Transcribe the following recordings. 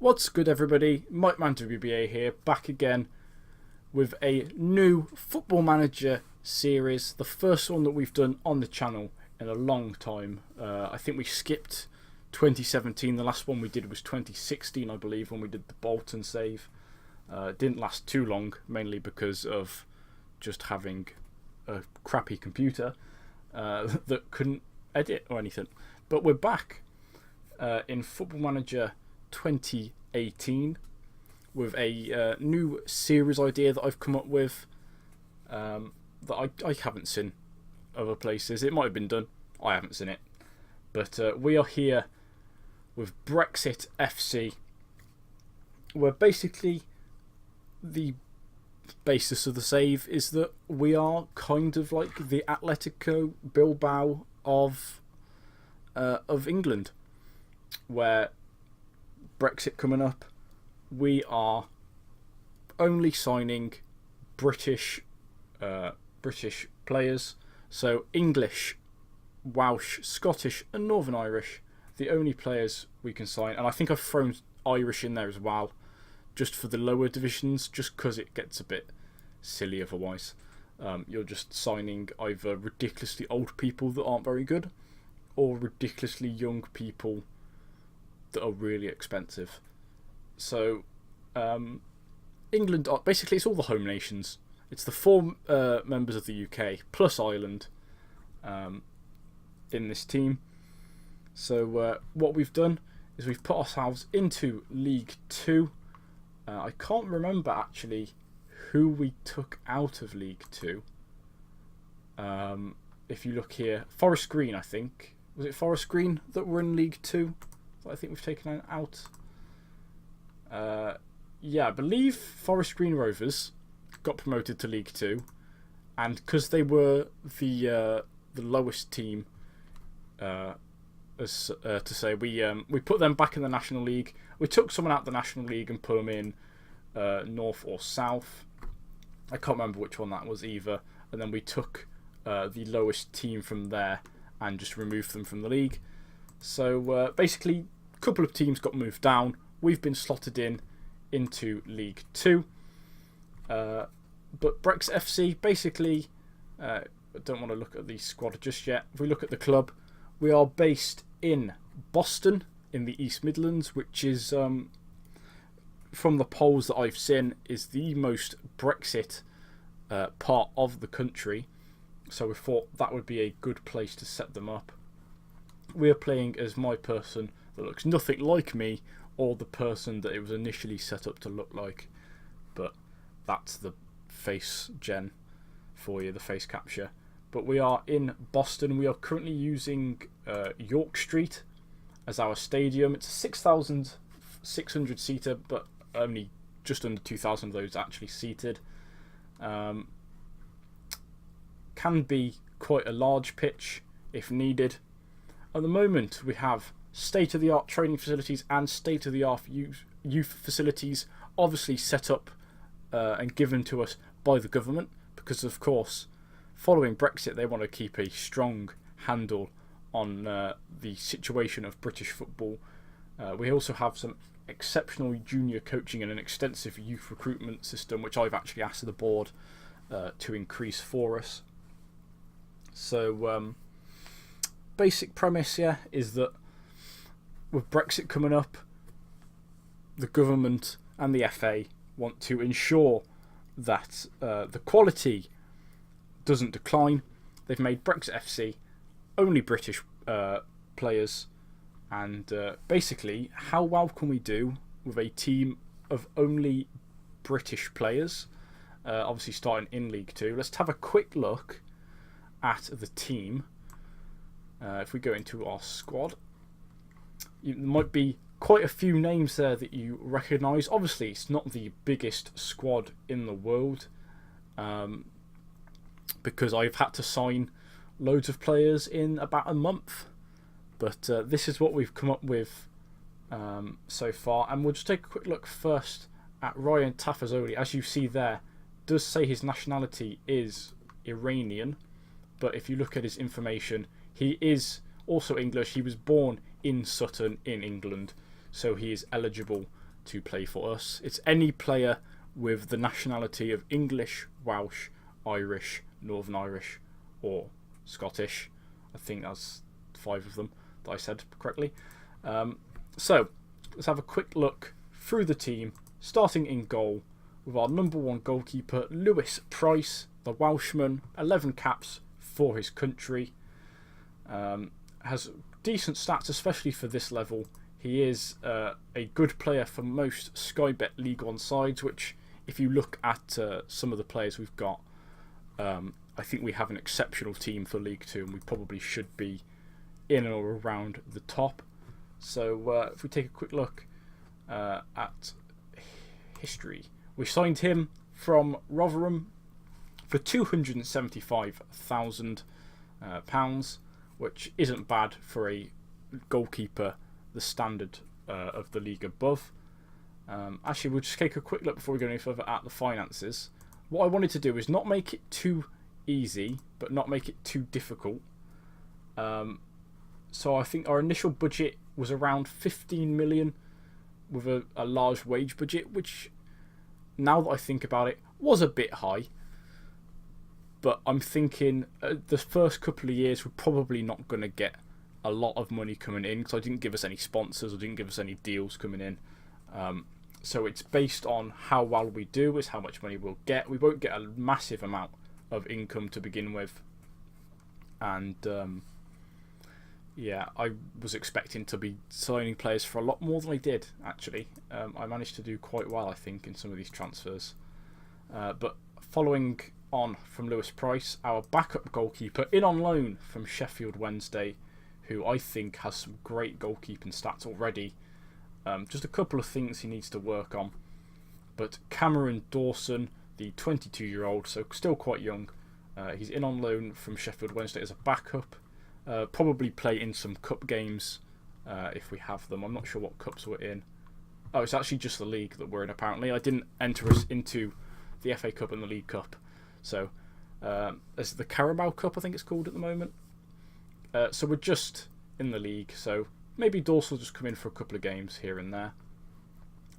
What's good, everybody? Mike Man WBA here, back again with a new Football Manager series, the first one that we've done on the channel in a long time. I think we skipped 2017. The last one we did was 2016, I believe, when we did the Bolton save. It didn't last too long, mainly because of just having a crappy computer that couldn't edit or anything. But we're back in Football Manager 2018 with a new series idea that I've come up with that I haven't seen other places. It might have been done, I haven't seen it. But we are here with Brexit FC, where basically the basis of the save is that we are kind of like the Atletico Bilbao of England, where Brexit coming up, we are only signing British players. So English, Welsh, Scottish and Northern Irish, the only players we can sign. And I think I've thrown Irish in there as well, just for the lower divisions, just because it gets a bit silly otherwise. You're just signing either ridiculously old people that aren't very good, or ridiculously young people that are really expensive. So England, basically it's all the home nations. It's the four members of the UK plus Ireland in this team. So what we've done is we've put ourselves into League 2. I can't remember actually who we took out of League 2. If you look here, Forest Green, I think. Was it Forest Green that were in League 2? I think we've taken out. Yeah, I believe Forest Green Rovers got promoted to League 2, and because they were the lowest team, as to say, we put them back in the National League. We took someone out of the National League and put them in North or South. I can't remember which one that was either. And then we took the lowest team from there and just removed them from the league. So basically, a couple of teams got moved down. We've been slotted into League 2. But Brexit FC, basically, I don't want to look at the squad just yet. If we look at the club, we are based in Boston, in the East Midlands, which is, from the polls that I've seen, is the most Brexit part of the country. So we thought that would be a good place to set them up. We're playing as my person that looks nothing like me, or the person that it was initially set up to look like. But that's the face gen for you, the face capture. But we are in Boston. We are currently using York Street as our stadium. It's a 6,600 seater, but only just under 2,000 of those actually seated. Can be quite a large pitch if needed. At the moment, we have state-of-the-art training facilities and state-of-the-art youth facilities, obviously set up and given to us by the government, because of course, following Brexit, they want to keep a strong handle on the situation of British football. We also have some exceptional junior coaching and an extensive youth recruitment system, which I've actually asked the board to increase for us. So basic premise here is that with Brexit coming up, the government and the FA want to ensure that the quality doesn't decline. They've made Brexit FC only British players, and basically, how well can we do with a team of only British players? Obviously starting in League 2. Let's have a quick look at the team. If we go into our squad, there might be quite a few names there that you recognise. Obviously, it's not the biggest squad in the world, because I've had to sign loads of players in about a month. But this is what we've come up with so far. And we'll just take a quick look first at Ryan Tafazoli. As you see there, does say his nationality is Iranian. But if you look at his information, he is also English. He was born in Sutton in England, so he is eligible to play for us. It's any player with the nationality of English, Welsh, Irish, Northern Irish, or Scottish. I think that's 5 of them that I said correctly. So let's have a quick look through the team, starting in goal with our number 1 goalkeeper, Lewis Price, the Welshman, 11 caps for his country. Has decent stats, especially for this level. He is a good player for most Sky Bet League 1 sides, which, if you look at some of the players we've got, I think we have an exceptional team for League 2, and we probably should be in or around the top. So if we take a quick look at history, we signed him from Rotherham for £275,000, which isn't bad for a goalkeeper the standard of the league above. Actually, we'll just take a quick look before we go any further at the finances. What I wanted to do is not make it too easy, but not make it too difficult. So I think our initial budget was around 15 million with a large wage budget, which, now that I think about it, was a bit high. But I'm thinking the first couple of years we're probably not going to get a lot of money coming in, because I didn't give us any sponsors, or didn't give us any deals coming in. So it's based on how well we do is how much money we'll get. We won't get a massive amount of income to begin with. And yeah, I was expecting to be signing players for a lot more than I did, actually. I managed to do quite well, I think, in some of these transfers. But following on from Lewis Price, our backup goalkeeper, in on loan from Sheffield Wednesday, who I think has some great goalkeeping stats already. Just a couple of things he needs to work on. But Cameron Dawson, the 22-year-old, so still quite young, he's in on loan from Sheffield Wednesday as a backup. Probably play in some cup games if we have them. I'm not sure what cups we're in. Oh, it's actually just the league that we're in, apparently. I didn't enter us into the FA Cup and the League Cup. So, there's the Carabao Cup, I think it's called at the moment. So we're just in the league. So maybe Dawson will just come in for a couple of games here and there.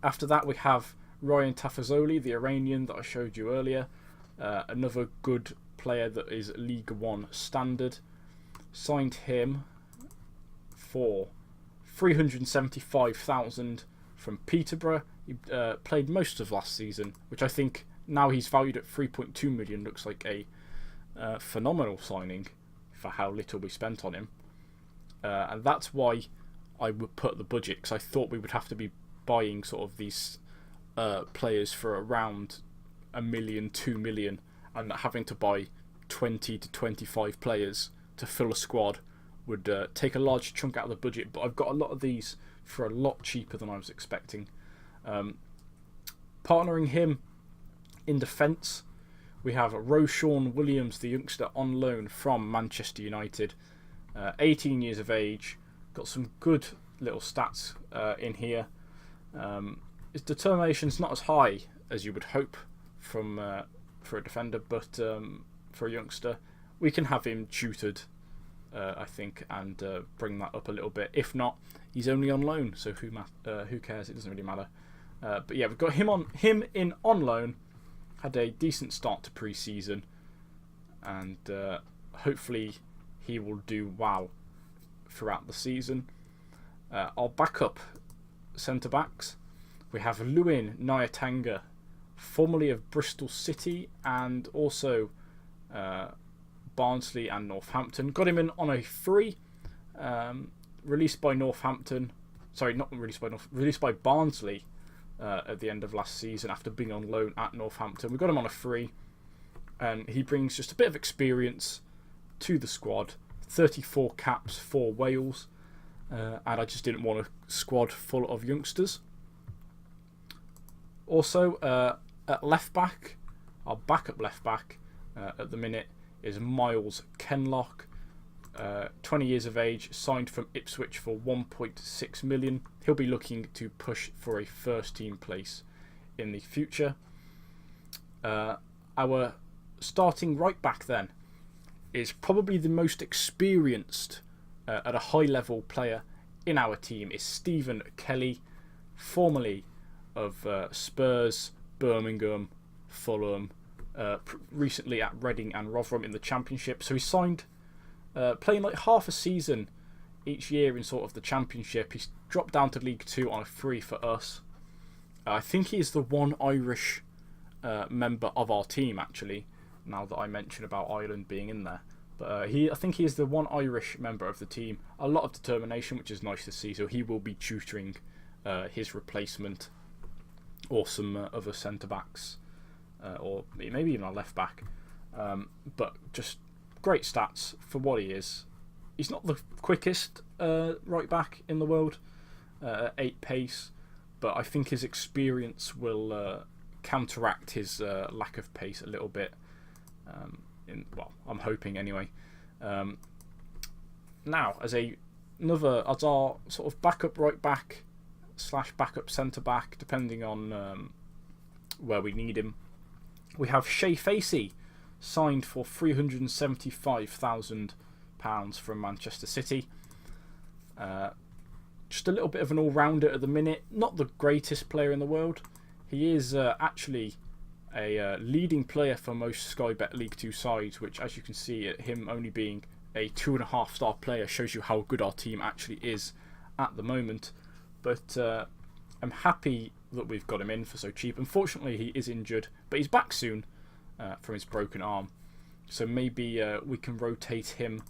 After that, we have Ryan Tafazoli, the Iranian that I showed you earlier. Another good player that is League 1 standard. Signed him for £375,000 from Peterborough. He played most of last season, which I think now he's valued at 3.2 million. Looks like a phenomenal signing for how little we spent on him. And that's why I would put the budget, because I thought we would have to be buying sort of these players for around $1 million, $2 million, and having to buy 20 to 25 players to fill a squad would take a large chunk out of the budget. But I've got a lot of these for a lot cheaper than I was expecting. Partnering him in defence, we have Roshawn Williams, the youngster on loan from Manchester United. 18 years of age, got some good little stats in here. His determination's not as high as you would hope from for a defender, but for a youngster, we can have him tutored, I think, and bring that up a little bit. If not, he's only on loan, so who cares? It doesn't really matter. But yeah, we've got him in on loan. Had a decent start to pre-season, and hopefully he will do well throughout the season. Our backup centre backs, we have Lewin Nyatanga, formerly of Bristol City and also Barnsley and Northampton. Got him in on a free, released by Northampton. Sorry, not released by released by Barnsley at the end of last season after being on loan at Northampton. We got him on a free, and he brings just a bit of experience to the squad. 34 caps for Wales, and I just didn't want a squad full of youngsters. Also, at left back, our backup left back at the minute is Miles Kenlock, 20 years of age, signed from Ipswich for 1.6 million. He'll be looking to push for a first team place in the future. Our starting right back then is probably the most experienced at a high level player in our team, is Stephen Kelly, formerly of Spurs, Birmingham, Fulham, recently at Reading and Rotherham in the Championship. So he's signed, playing like half a season each year in sort of the Championship. He's dropped down to League Two on a free for us. I think he is the one Irish member of our team, actually, now that I mention about Ireland being in there. But I think he is the one Irish member of the team. A lot of determination, which is nice to see. So he will be tutoring his replacement or some other centre-backs, or maybe even a left-back. But just great stats for what he is. He's not the quickest right-back in the world, 8 pace, but I think his experience will counteract his lack of pace a little bit. I'm hoping anyway. Now, as our sort of backup right back / backup centre back, depending on where we need him, we have Shea Facey, signed for £375,000 from Manchester City. Just a little bit of an all-rounder at the minute. Not the greatest player in the world. He is actually a leading player for most Sky Bet League 2 sides, which, as you can see, him only being a 2.5-star player shows you how good our team actually is at the moment. But I'm happy that we've got him in for so cheap. Unfortunately, he is injured, but he's back soon from his broken arm. So maybe we can rotate him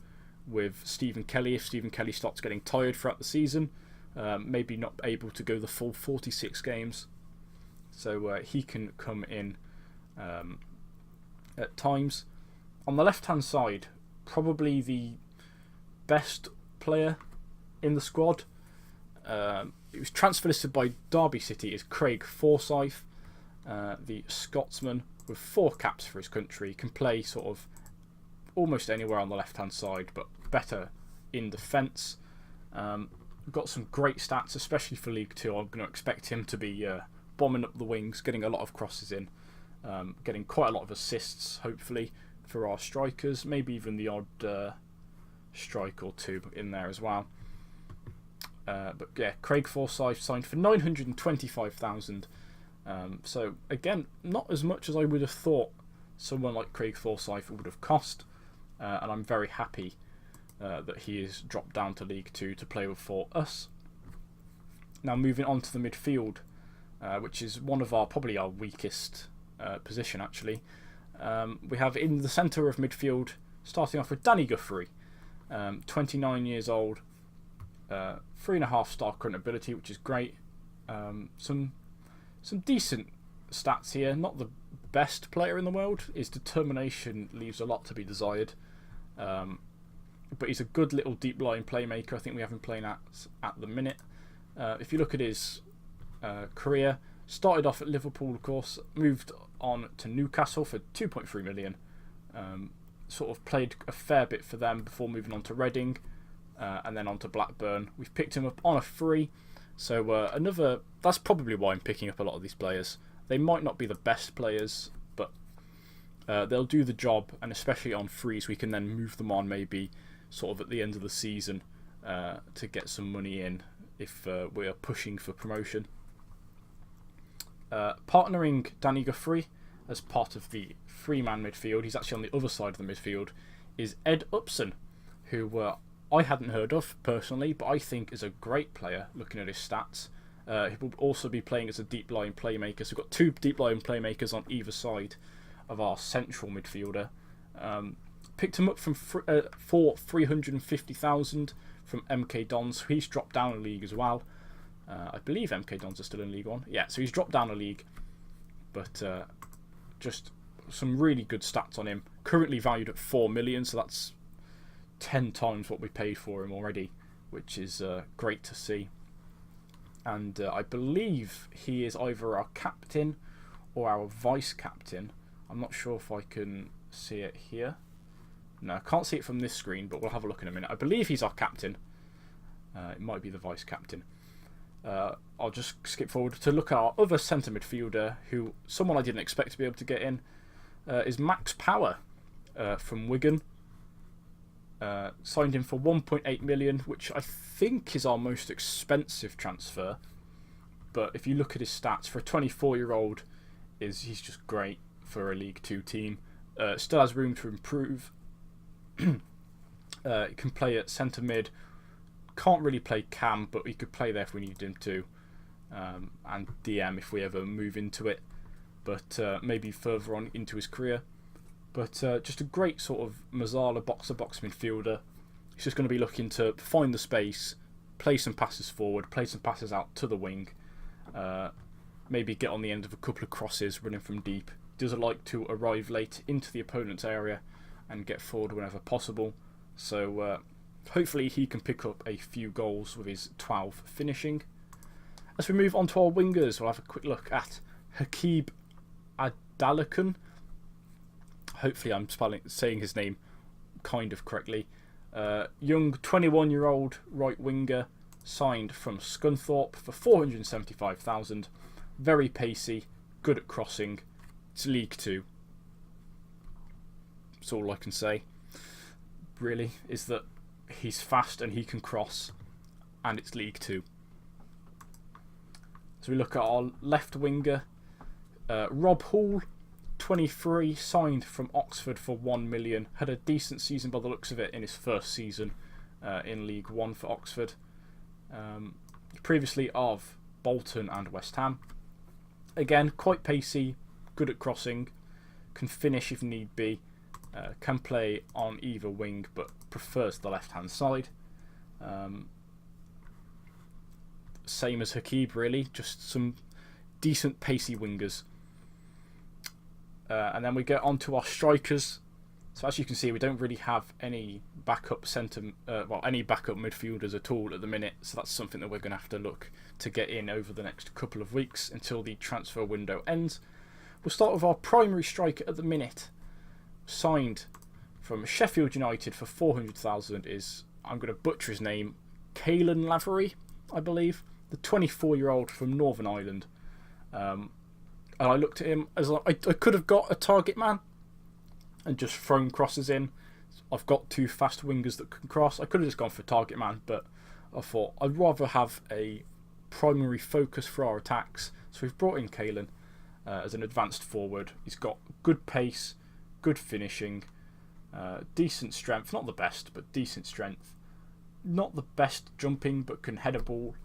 with Stephen Kelly if Stephen Kelly starts getting tired throughout the season. Maybe not able to go the full 46 games. So he can come in at times. On the left-hand side, probably the best player in the squad. It was transfer listed by Derby City is Craig Forsyth, the Scotsman with 4 caps for his country. Can play sort of almost anywhere on the left-hand side, but better in defence. Got some great stats, especially for League 2. I'm going to expect him to be bombing up the wings, getting a lot of crosses in, getting quite a lot of assists, hopefully, for our strikers. Maybe even the odd strike or two in there as well. But yeah, Craig Forsyth signed for £925,000. So again, not as much as I would have thought someone like Craig Forsyth would have cost. And I'm very happy that he is dropped down to League 2 to play for us. Now moving on to the midfield, which is one of probably our weakest position actually. We have in the centre of midfield, starting off with Danny Guthrie, 29 years old, 3.5-star current ability, which is great. Some decent stats here. Not the best player in the world. His determination leaves a lot to be desired. But he's a good little deep line playmaker. I think we have him playing at the minute. If you look at his career, started off at Liverpool, of course, moved on to Newcastle for 2.3 million. Sort of played a fair bit for them before moving on to Reading, and then on to Blackburn. We've picked him up on a free, so that's probably why I'm picking up a lot of these players. They might not be the best players, but they'll do the job, and especially on frees, we can then move them on maybe sort of at the end of the season to get some money in if we are pushing for promotion. Partnering Danny Guthrie as part of the 3-man midfield, he's actually on the other side of the midfield, is Ed Upson, who I hadn't heard of personally, but I think is a great player looking at his stats. He will also be playing as a deep line playmaker, so we've got 2 deep line playmakers on either side of our central midfielder. Picked him up for $350,000 from MK Dons. He's dropped down a league as well. I believe MK Dons are still in League 1. Yeah, so he's dropped down a league. But just some really good stats on him. Currently valued at 4 million, so that's 10 times what we paid for him already, which is great to see. And I believe he is either our captain or our vice-captain. I'm not sure if I can see it here. No, I can't see it from this screen, but we'll have a look in a minute. I believe he's our captain. It might be the vice-captain. I'll just skip forward to look at our other centre midfielder, who someone I didn't expect to be able to get in, is Max Power from Wigan. Signed him for 1.8 million, which I think is our most expensive transfer. but if you look at his stats for a 24-year-old, he's just great for a League Two team. Still has room to improve. He can play at centre mid. Can't really play cam, but he could play there if we needed him to, and DM if we ever move into it. But maybe further on into his career. But just a great sort of Mazzala box-to-box midfielder. He's just going to be looking to find the space, play some passes forward, play some passes out to the wing, maybe get on the end of a couple of crosses running from deep. Doesn't like to arrive late into the opponent's area and get forward whenever possible. So hopefully he can pick up a few goals with his 12 finishing. As we move on to our wingers, we'll have a quick look at Hakib Adalakun. Hopefully I'm saying his name kind of correctly. Young 21-year-old right winger, signed from Scunthorpe for 475,000. Very pacey, good at crossing. It's League Two. That's all I can say, really, is that he's fast and he can cross, and it's League Two. So we look at our left winger, Rob Hall, 23, signed from Oxford for 1 million. Had a decent season by the looks of it in his first season in League One for Oxford. Previously of Bolton and West Ham. Again, quite pacey, good at crossing, can finish if need be, can play on either wing but prefers the left hand side. Same as Hakib, really, just some decent pacey wingers. And then we get on to our strikers. So as you can see, we don't really have any backup any backup midfielders at all at the minute. So that's something that we're going to have to look to get in over the next couple of weeks until the transfer window ends. We'll start with our primary striker at the minute, signed from Sheffield United for 400,000. Is, I'm going to butcher his name, Caelan Lavery, I believe, the 24-year-old from Northern Ireland. And I looked at him as I could have got a target man and just thrown crosses in. I've got two fast wingers that can cross. I could have just gone for target man, but I thought I'd rather have a primary focus for our attacks. So we've brought in Caelan as an advanced forward. He's got good pace, good finishing, decent strength. Not the best, but decent strength. Not the best jumping, but can head a ball.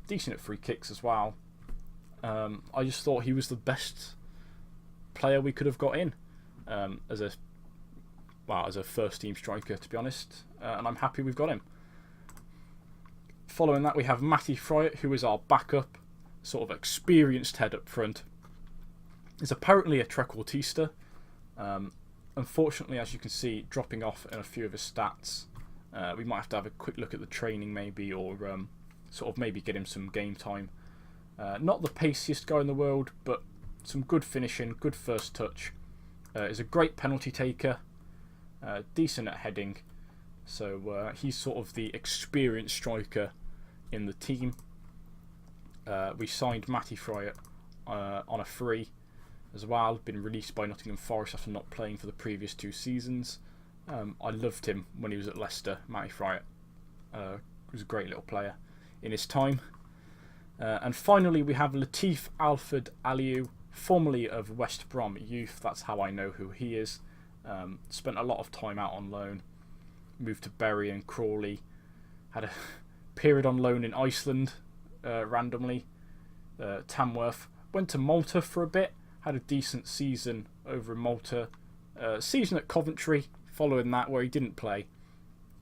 Decent at free kicks as well. I just thought he was the best player we could have got in as a first team striker, to be honest, and I'm happy we've got him. Following that, we have Matty Fryatt, who is our backup, sort of experienced head up front. He's apparently a trequartista. Unfortunately, as you can see, dropping off in a few of his stats. We might have to have a quick look at the training maybe, or sort of maybe get him some game time. Not the paciest guy in the world, but some good finishing, good first touch. Is a great penalty taker, decent at heading. So he's sort of the experienced striker in the team. We signed Matty Fryatt on a free as well. Been released by Nottingham Forest after not playing for the previous 2 seasons. I loved him when he was at Leicester, Matty Fryatt. He was a great little player in his time. And finally, we have Latif Alfred Aliou, formerly of West Brom Youth. That's how I know who he is. Spent a lot of time out on loan. Moved to Bury and Crawley. Had a period on loan in Iceland randomly. Tamworth. Went to Malta for a bit. Had a decent season over in Malta. Season at Coventry following that, where he didn't play.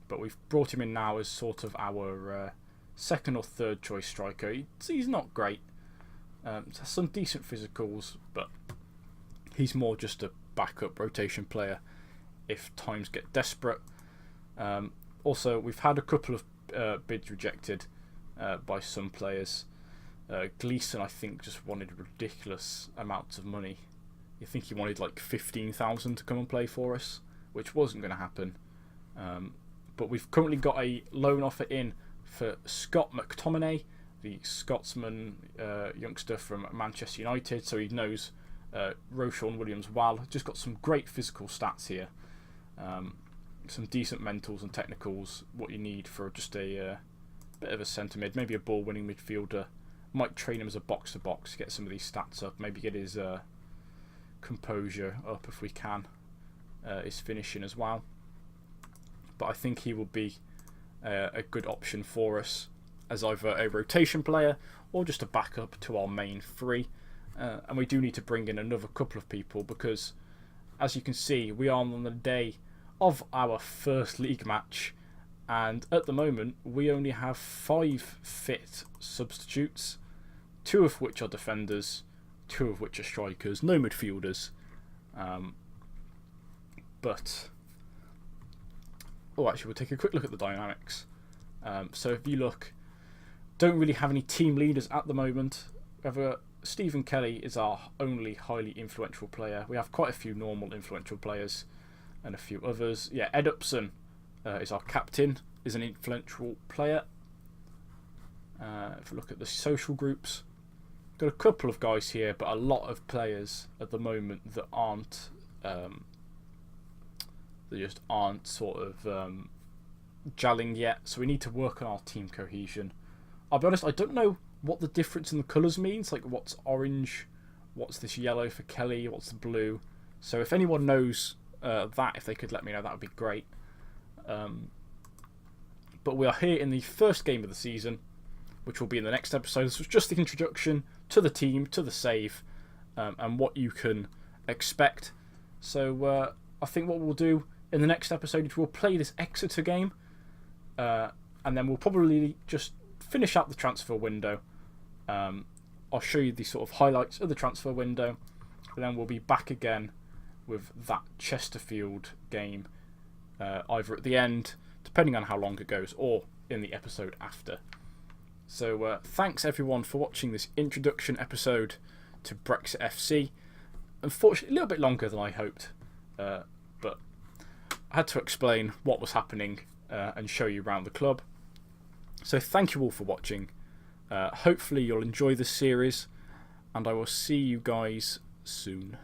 But we've brought him in now as sort of our second or third choice striker. He's not great. Has some decent physicals, but he's more just a backup rotation player if times get desperate. Also, we've had a couple of bids rejected by some players. Gleeson, I think, just wanted ridiculous amounts of money. I think he wanted like 15,000 to come and play for us, which wasn't going to happen. But we've currently got a loan offer in for Scott McTominay, the Scotsman youngster from Manchester United. So he knows Roshan Williams well. Just got some great physical stats here. Some decent mentals and technicals, what you need for just a bit of a centre mid, maybe a ball winning midfielder Might train him as a box-to-box, get some of these stats up, maybe get his composure up if we can, his finishing as well. But I think he will be a good option for us as either a rotation player or just a backup to our main three. And we do need to bring in another couple of people because, as you can see, we are on the day of our first league match, and at the moment we only have 5 fit substitutes, 2 of which are defenders, 2 of which are strikers, no midfielders. Actually, we'll take a quick look at the dynamics. So if you look, don't really have any team leaders at the moment. However, Stephen Kelly is our only highly influential player. We have quite a few normal influential players and a few others. Yeah, Ed Upson is our captain, is an influential player. If we look at the social groups, got a couple of guys here, but a lot of players at the moment that aren't they just aren't sort of gelling yet. So we need to work on our team cohesion. I'll be honest, I don't know what the difference in the colours means. Like, what's orange, what's this yellow for Kelly, what's the blue. So if anyone knows that, if they could let me know, that would be great. But we are here in the first game of the season, which will be in the next episode. This was just the introduction to the team, to the save, and what you can expect. So I think what we'll do in the next episode is we'll play this Exeter game, and then we'll probably just finish up the transfer window. I'll show you the sort of highlights of the transfer window, and then we'll be back again with that Chesterfield game, either at the end, depending on how long it goes, or in the episode after. So thanks everyone for watching this introduction episode to Brexit FC. Unfortunately, a little bit longer than I hoped, but I had to explain what was happening and show you around the club. So thank you all for watching. Hopefully you'll enjoy this series, and I will see you guys soon.